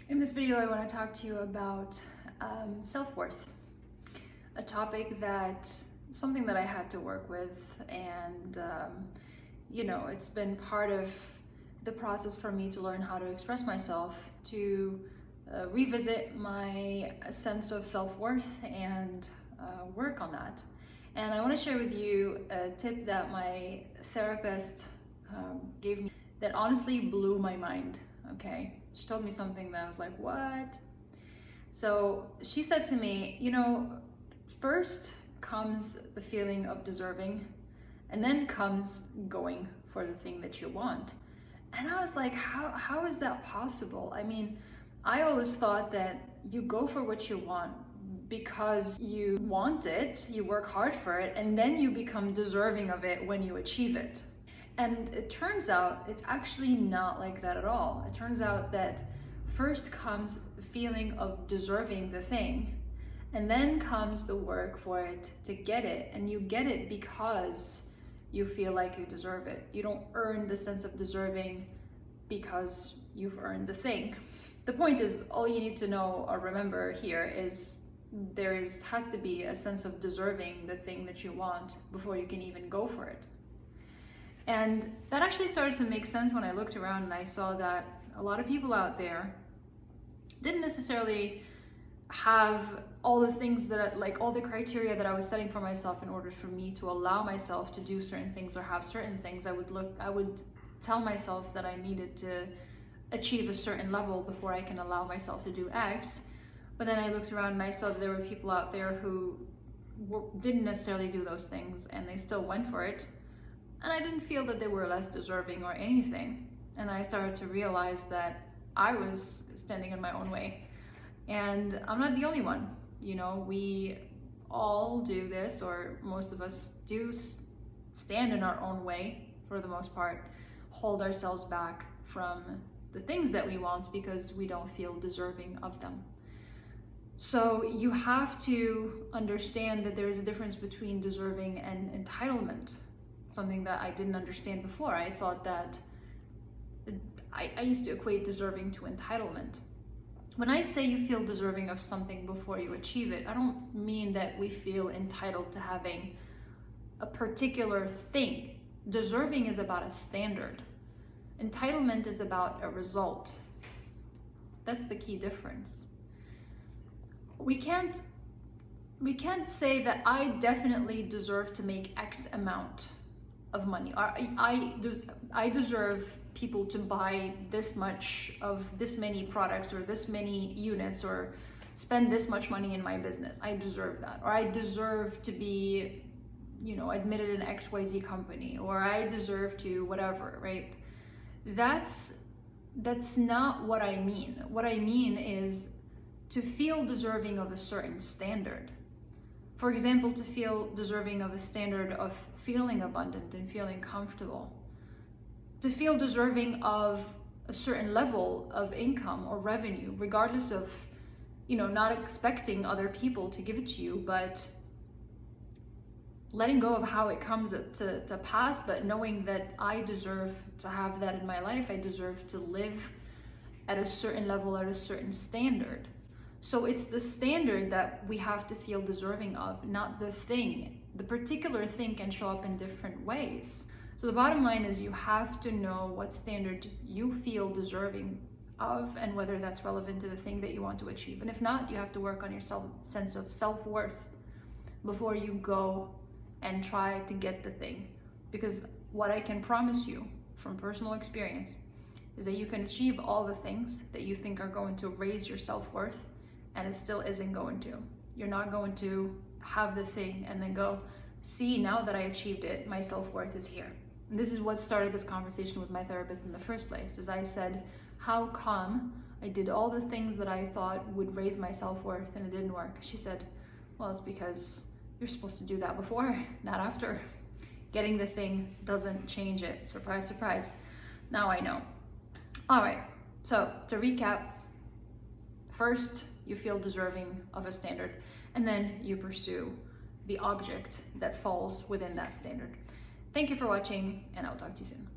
In this video, I want to talk to you about self-worth, a topic something that I had to work with, and it's been part of the process for me to learn how to express myself, to revisit my sense of self-worth and work on that. And I want to share with you a tip that my therapist gave me that honestly blew my mind. Okay, she told me something that I was like, what? So she said to me, first comes the feeling of deserving, and then comes going for the thing that you want. And I was like, how is that possible? I mean, I always thought that you go for what you want because you want it, you work hard for it, and then you become deserving of it when you achieve it. And it turns out it's actually not like that at all. It turns out that first comes the feeling of deserving the thing, and then comes the work for it to get it. And you get it because you feel like you deserve it. You don't earn the sense of deserving because you've earned the thing. The point is, all you need to know or remember here is has to be a sense of deserving the thing that you want before you can even go for it. And that actually started to make sense when I looked around and I saw that a lot of people out there didn't necessarily have all the things all the criteria that I was setting for myself in order for me to allow myself to do certain things or have certain things. I would tell myself that I needed to achieve a certain level before I can allow myself to do X. But then I looked around and I saw that there were people out there who didn't necessarily do those things and they still went for it. And I didn't feel that they were less deserving or anything. And I started to realize that I was standing in my own way. And I'm not the only one. We all do this, or most of us do stand in our own way for the most part, hold ourselves back from the things that we want because we don't feel deserving of them. So you have to understand that there is a difference between deserving and entitlement. Something that I didn't understand before. I thought that I used to equate deserving to entitlement. When I say you feel deserving of something before you achieve it, I don't mean that we feel entitled to having a particular thing. Deserving is about a standard. Entitlement is about a result. That's the key difference. We can't say that I definitely deserve to make X amount of money. I deserve people to buy this much of this many products or this many units or spend this much money in my business. I deserve that. Or I deserve to be, admitted in XYZ company, or I deserve to whatever, right? That's not what I mean. What I mean is to feel deserving of a certain standard. For example, to feel deserving of a standard of feeling abundant and feeling comfortable. To feel deserving of a certain level of income or revenue, regardless of, not expecting other people to give it to you, but letting go of how it comes to pass, but knowing that I deserve to have that in my life. I deserve to live at a certain level, at a certain standard. So it's the standard that we have to feel deserving of, not the thing. The particular thing can show up in different ways. So the bottom line is you have to know what standard you feel deserving of and whether that's relevant to the thing that you want to achieve. And if not, you have to work on your sense of self-worth before you go and try to get the thing. Because what I can promise you from personal experience is that you can achieve all the things that you think are going to raise your self-worth, and it still isn't going to. You're not going to have the thing and then go, see, now that I achieved it, my self-worth is here. And this is what started this conversation with my therapist in the first place, is I said, how come I did all the things that I thought would raise my self-worth and it didn't work? She said, well, it's because you're supposed to do that before, not after. Getting the thing doesn't change it. Surprise, surprise. Now I know. All right, so to recap, first, you feel deserving of a standard, and then you pursue the object that falls within that standard. Thank you for watching, and I'll talk to you soon.